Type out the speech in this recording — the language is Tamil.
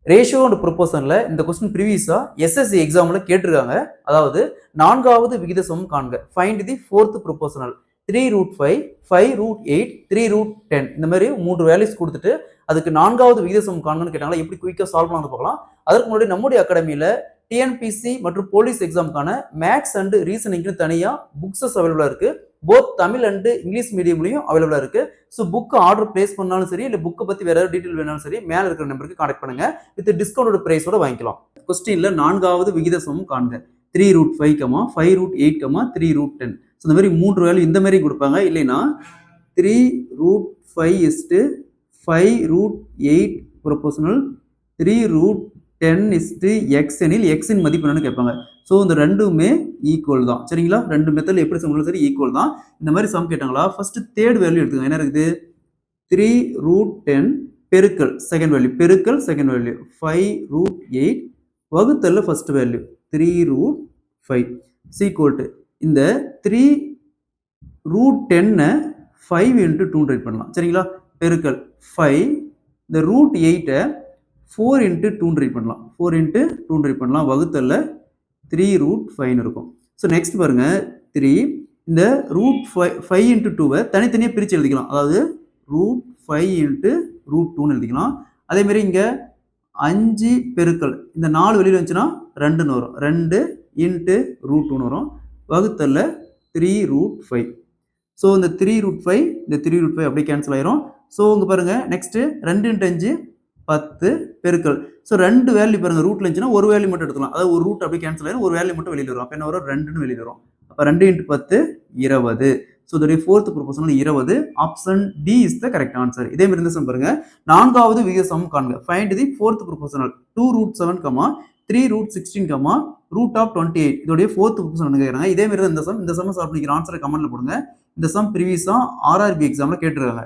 ரேஷியோ அண்ட் ப்ரொபோர்ஷன்ல இந்த கொஸ்டின் ப்ரீவியஸா எஸ்எஸ்சி எக்ஸாம்ல கேட்டிருக்காங்க. அதாவது 4வது விகித சமம் காண்க. ஃபைண்ட் தி 4th ப்ரொபோர்ஷனல் 3√5, 5√8, 3√10 இந்த மாதிரி 3 வேல்யூஸ் கொடுத்துட்டு அதுக்கு 4வது விகித சமம் காண்கன்னு கேட்டாங்களா, எப்படி குயிக்கா சால்வ் பண்ணலாம் பார்க்கலாம். அதற்கு முன்னாடி நம்முடைய அகாடமியில டிஎன்பிசி மற்றும் போலீஸ் எக்ஸாமுக்கான மேத்ஸ் அண்ட் ரீசனிங்க்கு தனியா புக்ஸஸ் அவைலபிளா இருக்கு. போத் தமிழ் அண்ட் இங்கிலீஷ் மீடியம்லயும் அவைலபிளா இருக்கு. ஸோ புக் ஆர்டர் பிளேஸ் பண்ணாலும் சரி, இல்லை புக்கை பத்தி வேற ஏதாவது டீட்டெயில் வேணாலும் சரி, மேல இருக்கிற நம்பருக்கு கான்டாக்ட் பண்ணுங்க. வித் டிஸ்கவுண்டோட பிரைஸோட வாங்கிக்கலாம். கொஸ்டின்ல 4வது விகித சமம் காண்க. 3√5, 5√8, 3√10. ஸோ இந்த மாதிரி 3 வேல்யூ இந்த மாதிரி கொடுப்பாங்க. இல்லைன்னா 3√5 5√8 ப்ரொபோர்ஷனல் 3√10 x எனில் x இன் மதிப்பு என்னன்னு கேட்பாங்க. ஸோ இந்த ரெண்டுமே ஈக்குவல் தான். சரிங்களா, ரெண்டு மெத்தட்ல எப்படி சம் சரி ஈக்குவல் தான். இந்த மாதிரி சம் கேட்டாங்களா, ஃபர்ஸ்ட் தேர்ட் வேல்யூ எடுத்துக்கோங்க. என்ன இருக்குது? 3√10 பெருக்கல் செகண்ட் வேல்யூ பெருக்கல் செகண்ட் வேல்யூ 5√8 வகுத்தல்ல ஃபர்ஸ்ட் வேல்யூ 3√5 ஈக்குவல் டு இந்த 3√10 5 into 2 ரைட் பண்ணலாம். சரிங்களா, பெருக்கல் 5 இந்த √8 4 into 2 ரைட் பண்ணலாம். 4 into 2 ரைட் பண்ணலாம். வகுத்தல்ல 3√5 இருக்கும். ஸோ நெக்ஸ்ட் பாருங்க 3 இந்த √5 into 2 தனித்தனியாக பிரித்து எழுதிக்கலாம். அதாவது √5 into √2 எழுதிக்கலாம். அதே மாதிரி இங்க 5 பெருக்கல் இந்த 4 வெளியில் வந்துச்சுன்னா 2ன்னு வரும். 2 into √2 வரும். வகுத்தல்ல 3√5. ஸோ இந்த 3√5 இந்த 3√5 அப்படியே கேன்சல் ஆயிரும். ஸோ இங்க பாருங்க நெக்ஸ்ட் 2 into 5 10 பெருக்கல். ஸோ 2 வேல்யூ பாருங்க ரூட்ல இருந்துச்சுன்னா ஒரு வேல்யூ மட்டும் எடுத்துக்கலாம். அதாவது ஒரு ரூட் அப்படியே கேன்சல் ஆயிரும், ஒரு வேல்யூ மட்டும் வெளியில் வரும். அப்போ என்ன வரும்? 2ன்னு வெளியில் வரும். அப்போ 2 into 10 20. ஸோ இதோடைய 4th proportional 20. Option D is the correct answer. இதே மாதிரி இந்த சம் பாருங்க. 4வது விகித சமம் காண்க. Find the 4th proportional 2√7, 3√16, √28. இதோடைய 4th ப்ரொபோர்ஷனல் கேட்குறாங்க. இதே மாதிரி தான் இந்த சம். இந்த சம் சால்வ் பண்ணிக்கிற ஆன்சரை கமெண்ட்ல போடுங்க. இந்த சம் ப்ரீவியஸா ஆர்ஆர்பி எக்ஸாம்ல கேட்டிருக்காங்க.